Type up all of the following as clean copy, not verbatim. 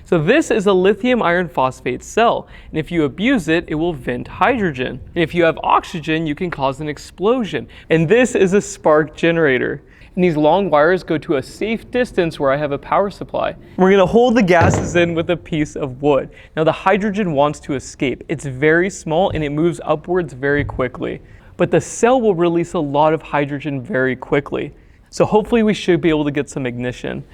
So this is a lithium iron phosphate cell, and if you abuse it, it will vent hydrogen. And if you have oxygen, you can cause an explosion. And this is a spark generator. And these long wires go to a safe distance where I have a power supply. We're going to hold the gases in with a piece of wood. Now the hydrogen wants to escape. It's very small and it moves upwards very quickly. But the cell will release a lot of hydrogen very quickly. So hopefully we should be able to get some ignition.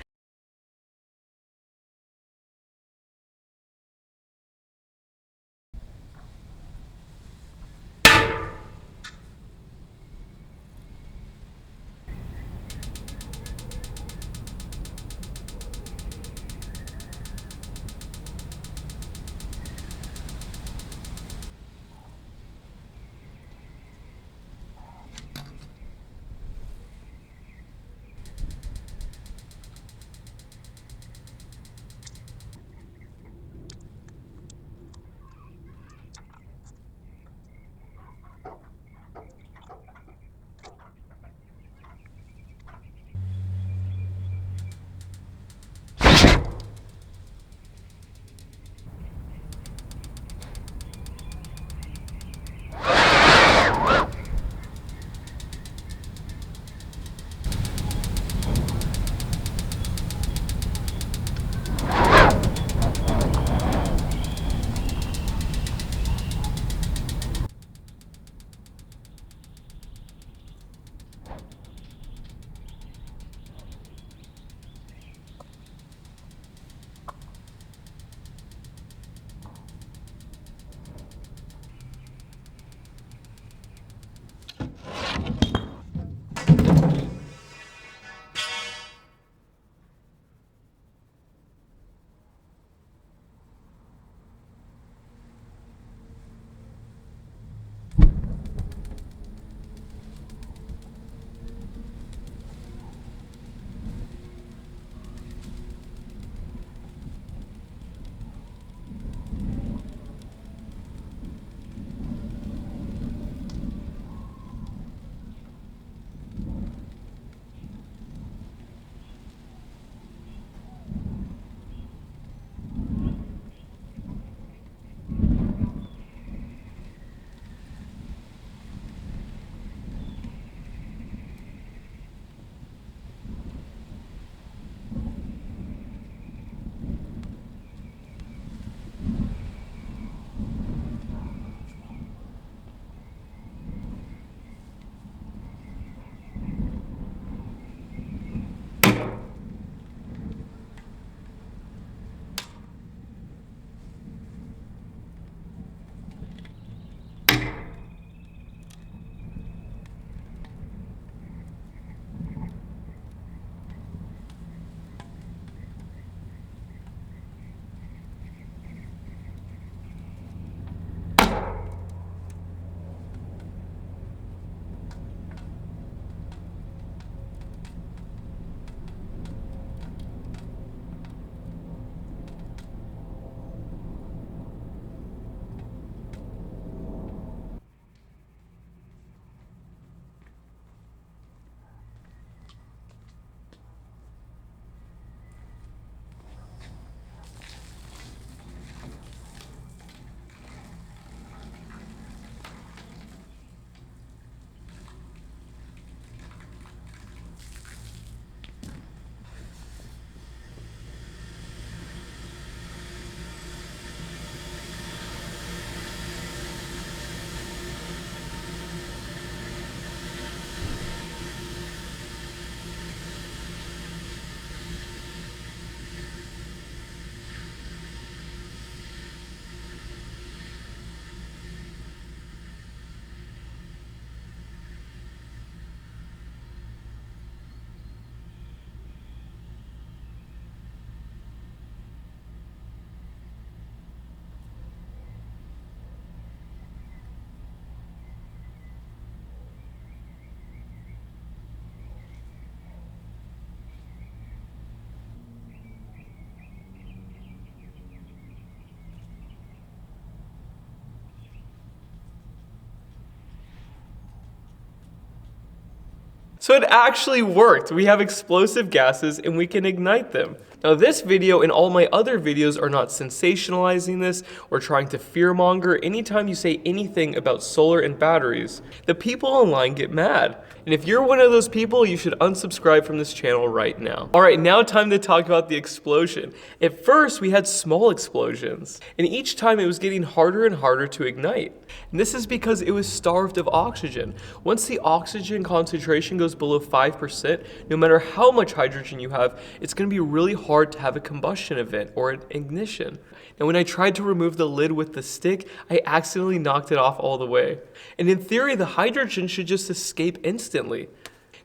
So it actually worked. We have explosive gases and we can ignite them. Now this video and all my other videos are not sensationalizing this or trying to fearmonger. Anytime you say anything about solar and batteries, the people online get mad. And if you're one of those people, you should unsubscribe from this channel right now. All right, now time to talk about the explosion. At first, we had small explosions, and each time it was getting harder and harder to ignite. And this is because it was starved of oxygen. Once the oxygen concentration goes below 5%, no matter how much hydrogen you have, it's going to be really hard to have a combustion event or an ignition. Now, when I tried to remove the lid with the stick, I accidentally knocked it off all the way. And in theory, the hydrogen should just escape instantly.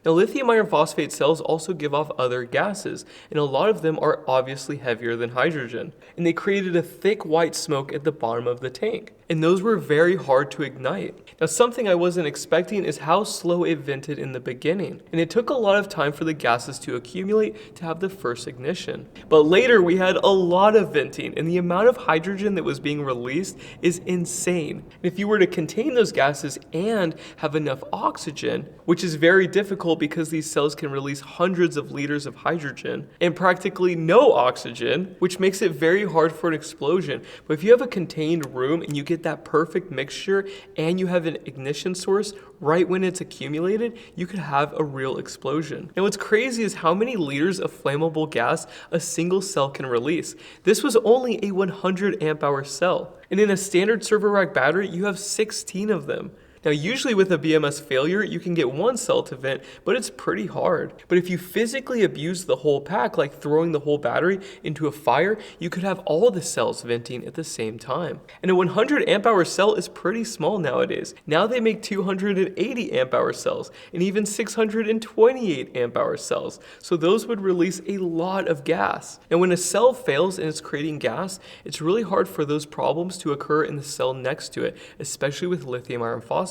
Now, lithium iron phosphate cells also give off other gases, and a lot of them are obviously heavier than hydrogen. And they created a thick white smoke at the bottom of the tank. And those were very hard to ignite. Now, something I wasn't expecting is how slow it vented in the beginning. And it took a lot of time for the gases to accumulate to have the first ignition. But later we had a lot of venting, and the amount of hydrogen that was being released is insane. And if you were to contain those gases and have enough oxygen, which is very difficult because these cells can release hundreds of liters of hydrogen and practically no oxygen, which makes it very hard for an explosion. But if you have a contained room and you get that perfect mixture and you have an ignition source right when it's accumulated, you could have a real explosion. And what's crazy is how many liters of flammable gas a single cell can release. This was only a 100 amp hour cell. And in a standard server rack battery, you have 16 of them. Now, usually with a BMS failure, you can get one cell to vent, but it's pretty hard. But if you physically abuse the whole pack, like throwing the whole battery into a fire, you could have all the cells venting at the same time. And a 100 amp hour cell is pretty small nowadays. Now they make 280 amp hour cells and even 628 amp hour cells. So those would release a lot of gas. And when a cell fails and it's creating gas, it's really hard for those problems to occur in the cell next to it, especially with lithium iron phosphate.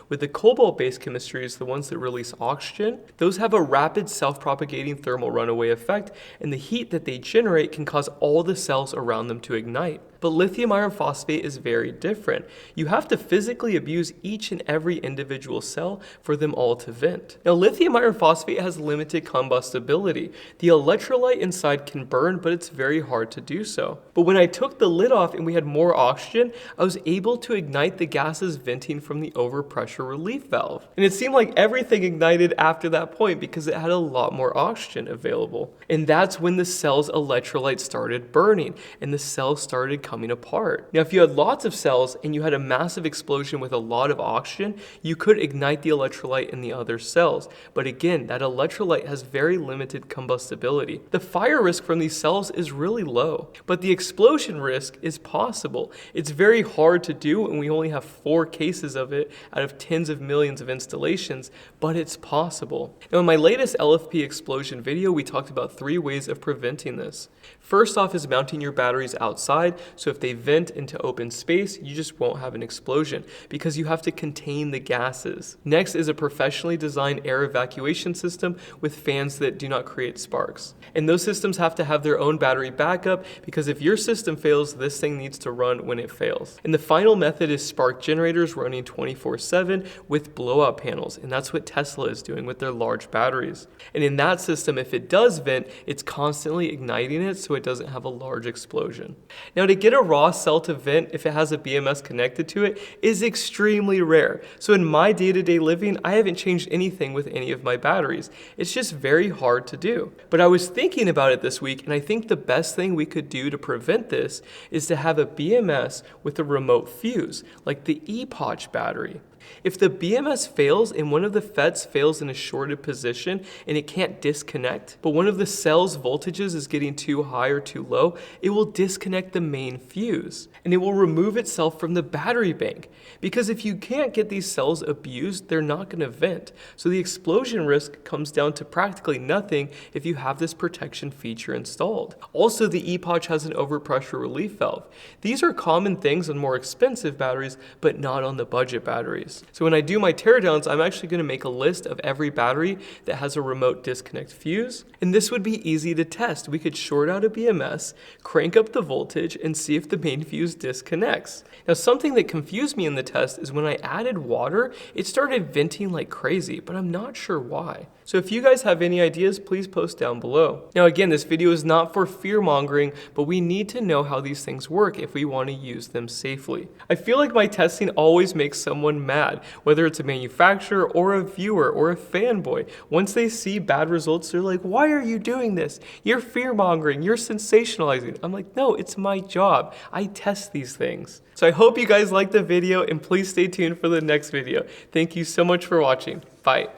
With the cobalt-based chemistries, the ones that release oxygen, those have a rapid self-propagating thermal runaway effect, and the heat that they generate can cause all the cells around them to ignite. But lithium iron phosphate is very different. You have to physically abuse each and every individual cell for them all to vent. Now, lithium iron phosphate has limited combustibility. The electrolyte inside can burn, but it's very hard to do so. But when I took the lid off and we had more oxygen, I was able to ignite the gases venting from the overpressure relief valve. And it seemed like everything ignited after that point because it had a lot more oxygen available. And that's when the cell's electrolyte started burning and the cells started coming apart. Now, if you had lots of cells and you had a massive explosion with a lot of oxygen, you could ignite the electrolyte in the other cells. But again, that electrolyte has very limited combustibility. The fire risk from these cells is really low, but the explosion risk is possible. It's very hard to do, and we only have 4 cases of it out of tens of millions of installations, but it's possible. Now, in my latest LFP explosion video, we talked about 3 ways of preventing this. First off is mounting your batteries outside, so if they vent into open space, you just won't have an explosion because you have to contain the gases. Next is a professionally designed air evacuation system with fans that do not create sparks. And those systems have to have their own battery backup because if your system fails, this thing needs to run when it fails. And the final method is spark generators running 24/7 with blowout panels, and that's what Tesla is doing with their large batteries. And in that system, if it does vent, it's constantly igniting it so it doesn't have a large explosion. Now, to get a raw cell to vent if it has a BMS connected to it is extremely rare. So in my day-to-day living, I haven't changed anything with any of my batteries. It's just very hard to do. But I was thinking about it this week, and I think the best thing we could do to prevent this is to have a BMS with a remote fuse, like the ePOCH battery. If the BMS fails and one of the FETs fails in a shorted position and it can't disconnect, but one of the cell's voltages is getting too high or too low, it will disconnect the main fuse and it will remove itself from the battery bank. Because if you can't get these cells abused, they're not going to vent. So the explosion risk comes down to practically nothing if you have this protection feature installed. Also, the ePOCH has an overpressure relief valve. These are common things on more expensive batteries, but not on the budget batteries. So when I do my teardowns, I'm actually going to make a list of every battery that has a remote disconnect fuse. And this would be easy to test. We could short out a BMS, crank up the voltage, and see if the main fuse disconnects. Now, something that confused me in the test is when I added water, it started venting like crazy, but I'm not sure why. So if you guys have any ideas, please post down below. Now again, this video is not for fear mongering, but we need to know how these things work if we want to use them safely. I feel like my testing always makes someone mad, whether it's a manufacturer or a viewer or a fanboy. Once they see bad results, they're like, why are you doing this? You're fear mongering, you're sensationalizing. I'm like, no, it's my job. I test these things. So I hope you guys liked the video, and please stay tuned for the next video. Thank you so much for watching. Bye.